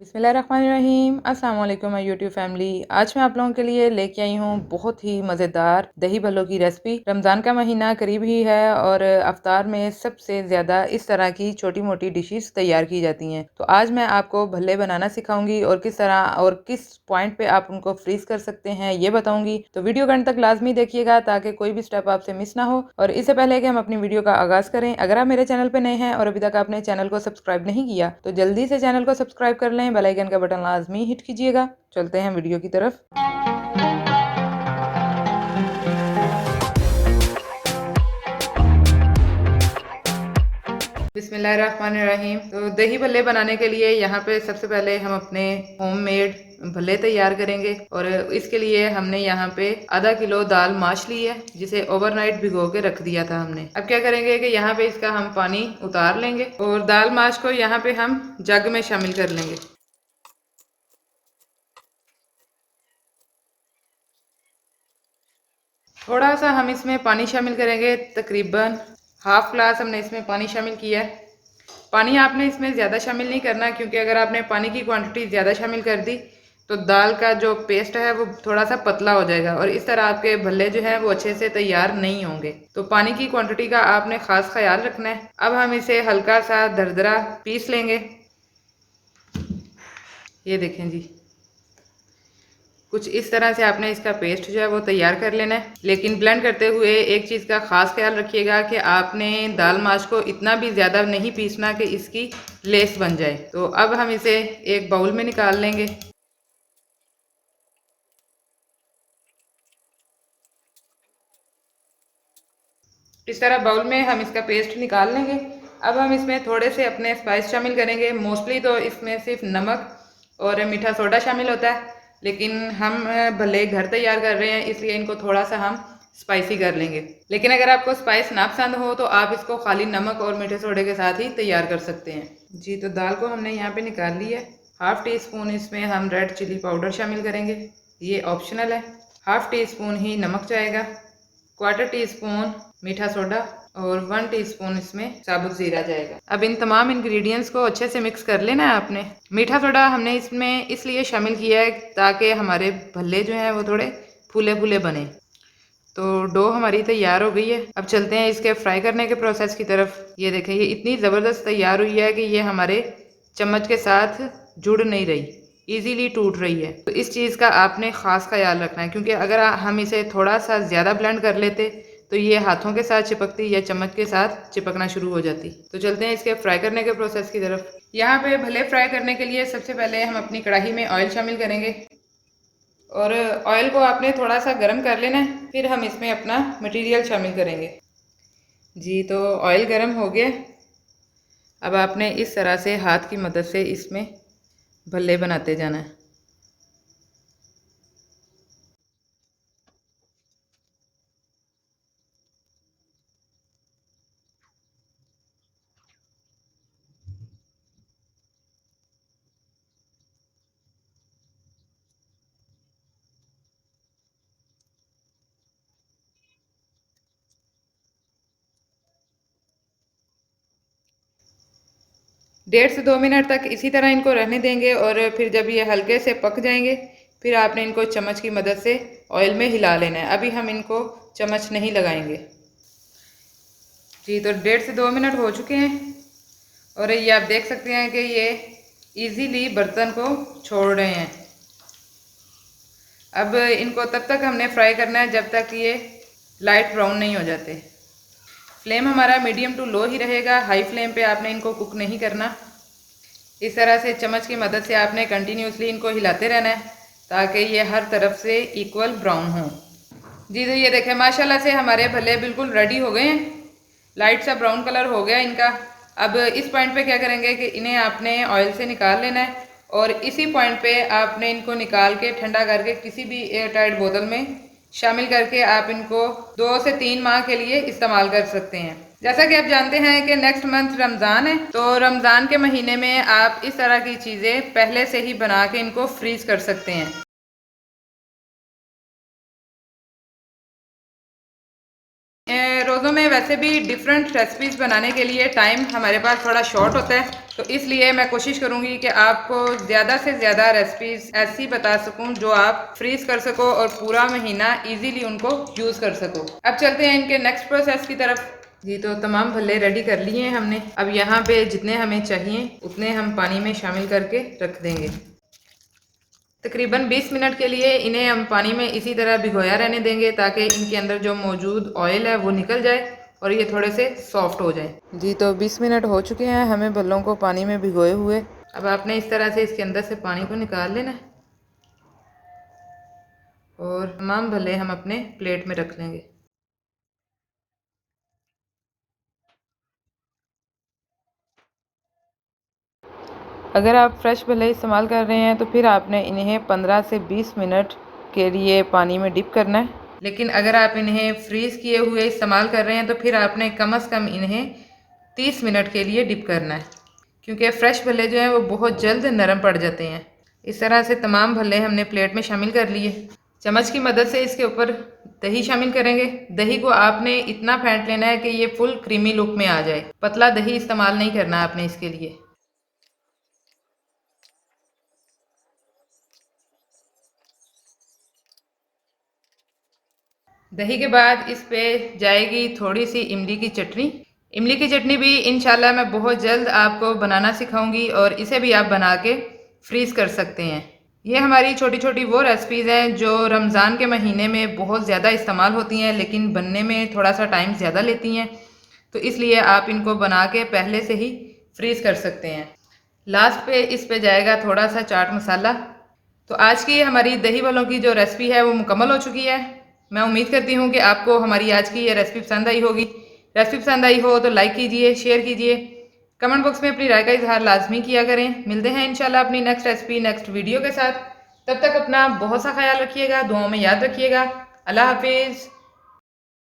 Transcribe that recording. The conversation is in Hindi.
बिस्मिल्लाहिर्रहमानिर्रहीम। अस्सलाम वालेकुम माय यूट्यूब फैमिली। आज मैं आप लोगों के लिए लेके आई हूँ बहुत ही मज़ेदार दही भल्लों की रेसिपी। रमज़ान का महीना करीब ही है और अफ्तार में सबसे ज़्यादा इस तरह की छोटी मोटी डिशेस तैयार की जाती हैं। तो आज मैं आपको भल्ले बनाना सिखाऊंगी और किस तरह और किस पॉइंट पे आप उनको फ्रीज कर सकते हैं ये बताऊंगी। तो वीडियो के अंत तक लाजमी देखिएगा ताकि कोई भी स्टेप आपसे मिस ना हो। और इससे पहले कि हम अपनी वीडियो का आगाज़ करें, अगर आप मेरे चैनल पर नए हैं और अभी तक आपने चैनल को सब्सक्राइब नहीं किया तो जल्दी से चैनल को सब्सक्राइब कर लें, बेल आइकन का बटन लाजमी हिट कीजिएगा। चलते हैं वीडियो की तरफ। बिस्मिल्लाहिर्रहमानिर्रहीम। तो दही भल्ले बनाने के लिए यहाँ पे सबसे पहले हम अपने होममेड भल्ले तैयार करेंगे और इसके लिए हमने यहाँ पे आधा किलो दाल माश ली है जिसे ओवरनाइट भिगो के रख दिया था हमने। अब क्या करेंगे कि यहाँ पे इसका हम पानी उतार लेंगे और दाल माश को यहाँ पे हम जग में शामिल कर लेंगे। थोड़ा सा हम इसमें पानी शामिल करेंगे, तकरीबन हाफ ग्लास हमने इसमें पानी शामिल किया है। पानी आपने इसमें ज़्यादा शामिल नहीं करना क्योंकि अगर आपने पानी की क्वांटिटी ज़्यादा शामिल कर दी तो दाल का जो पेस्ट है वो थोड़ा सा पतला हो जाएगा और इस तरह आपके भल्ले जो है वो अच्छे से तैयार नहीं होंगे। तो पानी की क्वांटिटी का आपने खास ख्याल रखना है। अब हम इसे हल्का सा दरदरा पीस लेंगे। ये देखें जी, कुछ इस तरह से आपने इसका पेस्ट जो है वो तैयार कर लेना है। लेकिन ब्लेंड करते हुए एक चीज़ का ख़ास ख्याल रखिएगा कि आपने दाल माश को इतना भी ज़्यादा नहीं पीसना कि इसकी लेस बन जाए। तो अब हम इसे एक बाउल में निकाल लेंगे। इस तरह बाउल में हम इसका पेस्ट निकाल लेंगे। अब हम इसमें थोड़े से अपने स्पाइस शामिल करेंगे। मोस्टली तो इसमें सिर्फ नमक और मीठा सोडा शामिल होता है, लेकिन हम भले घर तैयार कर रहे हैं इसलिए इनको थोड़ा सा हम स्पाइसी कर लेंगे। लेकिन अगर आपको स्पाइस ना पसंद हो तो आप इसको खाली नमक और मीठे सोडे के साथ ही तैयार कर सकते हैं। जी, तो दाल को हमने यहाँ पे निकाल ली है। हाफ टी स्पून इसमें हम रेड चिली पाउडर शामिल करेंगे, ये ऑप्शनल है। हाफ टी स्पून ही नमक जाएगा, क्वार्टर टी स्पून मीठा सोडा और 1 टीस्पून इसमें साबुत जीरा जाएगा। अब इन तमाम इंग्रेडिएंट्स को अच्छे से मिक्स कर लेना है आपने। मीठा सोडा हमने इसमें इसलिए शामिल किया है ताकि हमारे भल्ले जो हैं वो थोड़े फूले फूले बने। तो डो हमारी तैयार हो गई है। अब चलते हैं इसके फ्राई करने के प्रोसेस की तरफ। ये देखें, ये इतनी ज़बरदस्त तैयार हुई है कि ये हमारे चम्मच के साथ जुड़ नहीं रही, इजीली टूट रही है। तो इस चीज़ का आपने ख़ास ख्याल रखना है क्योंकि अगर हम इसे थोड़ा सा ज़्यादा ब्लेंड कर लेते तो ये हाथों के साथ चिपकती या चम्मच के साथ चिपकना शुरू हो जाती। तो चलते हैं इसके फ्राई करने के प्रोसेस की तरफ। यहाँ पे भले फ्राई करने के लिए सबसे पहले हम अपनी कढ़ाई में ऑयल शामिल करेंगे और ऑयल को आपने थोड़ा सा गर्म कर लेना है। फिर हम इसमें अपना मटेरियल शामिल करेंगे। जी, तो ऑयल गर्म हो गया। अब आपने इस तरह से हाथ की मदद से इसमें भल्ले बनाते जाना है। डेढ़ से 2 मिनट तक इसी तरह इनको रहने देंगे और फिर जब ये हल्के से पक जाएंगे फिर आपने इनको चम्मच की मदद से ऑयल में हिला लेना है। अभी हम इनको चम्मच नहीं लगाएंगे। जी, तो 1.5 से 2 मिनट हो चुके हैं और ये आप देख सकते हैं कि ये इजीली बर्तन को छोड़ रहे हैं। अब इनको तब तक हमने फ्राई करना है जब तक ये लाइट ब्राउन नहीं हो जाते। फ्लेम हमारा मीडियम टू लो ही रहेगा, हाई फ्लेम पे आपने इनको कुक नहीं करना। इस तरह से चम्मच की मदद से आपने कंटिन्यूसली इनको हिलाते रहना है ताकि ये हर तरफ से इक्वल ब्राउन हो। जी, तो ये देखें माशाल्लाह से हमारे भल्ले बिल्कुल रेडी हो गए हैं। लाइट सा ब्राउन कलर हो गया इनका। अब इस पॉइंट पे क्या करेंगे कि इन्हें आपने ऑयल से निकाल लेना है और इसी पॉइंट पे आपने इनको निकाल के ठंडा करके किसी भी एयर टाइट बोतल में शामिल करके आप इनको 2 से 3 माह के लिए इस्तेमाल कर सकते हैं। जैसा कि आप जानते हैं कि नेक्स्ट मंथ रमज़ान है, तो रमज़ान के महीने में आप इस तरह की चीज़ें पहले से ही बना के इनको फ्रीज कर सकते हैं। रोज़ों में वैसे भी डिफरेंट रेसिपीज़ बनाने के लिए टाइम हमारे पास थोड़ा शॉर्ट होता है, तो इसलिए मैं कोशिश करूँगी कि आपको ज़्यादा से ज़्यादा रेसिपीज़ ऐसी बता सकूँ जो आप फ्रीज़ कर सको और पूरा महीना इजीली उनको यूज़ कर सको। अब चलते हैं इनके नेक्स्ट प्रोसेस की तरफ। जी, तो तमाम भल्ले रेडी कर लिए हैं हमने। अब यहाँ पे जितने हमें चाहिए उतने हम पानी में शामिल करके रख देंगे। तकरीबन 20 मिनट के लिए इन्हें हम पानी में इसी तरह भिगोया रहने देंगे ताकि इनके अंदर जो मौजूद ऑयल है वो निकल जाए और ये थोड़े से सॉफ्ट हो जाए। जी, तो 20 मिनट हो चुके हैं हमें भल्लों को पानी में भिगोए हुए। अब आपने इस तरह से इसके अंदर से पानी को निकाल लेना है और तमाम भल्ले हम अपने प्लेट में रख लेंगे। अगर आप फ्रेश भल्ले इस्तेमाल कर रहे हैं तो फिर आपने इन्हें 15 से 20 मिनट के लिए पानी में डिप करना है, लेकिन अगर आप इन्हें फ्रीज़ किए हुए इस्तेमाल कर रहे हैं तो फिर आपने कम से कम इन्हें 30 मिनट के लिए डिप करना है, क्योंकि फ़्रेश भल्ले जो हैं वो बहुत जल्द नरम पड़ जाते हैं। इस तरह से तमाम भल्ले हमने प्लेट में शामिल कर लिए। चम्मच की मदद से इसके ऊपर दही शामिल करेंगे। दही को आपने इतना फेंट लेना है कि ये फुल क्रीमी लुक में आ जाए। पतला दही इस्तेमाल नहीं करना आपने इसके लिए। दही के बाद इस पे जाएगी थोड़ी सी इमली की चटनी। इमली की चटनी भी इंशाल्लाह मैं बहुत जल्द आपको बनाना सिखाऊंगी और इसे भी आप बना के फ्रीज़ कर सकते हैं। ये हमारी छोटी छोटी वो रेसिपीज़ हैं जो रमज़ान के महीने में बहुत ज़्यादा इस्तेमाल होती हैं, लेकिन बनने में थोड़ा सा टाइम ज़्यादा लेती हैं, तो इसलिए आप इनको बना के पहले से ही फ्रीज़ कर सकते हैं। लास्ट पे इस पे जाएगा थोड़ा सा चाट मसाला। तो आज की हमारी दही भल्लों की जो रेसिपी है वो मुकम्मल हो चुकी है। मैं उम्मीद करती हूँ कि आपको हमारी आज की ये रेसिपी पसंद आई होगी। रेसिपी पसंद आई हो तो लाइक कीजिए, शेयर कीजिए, कमेंट बॉक्स में अपनी राय का इजहार लाजमी किया करें। मिलते हैं इंशाल्लाह अपनी नेक्स्ट रेसिपी नेक्स्ट वीडियो के साथ। तब तक अपना बहुत सा ख्याल रखिएगा, दुआओं में याद रखिएगा। अल्लाह हाफिज़।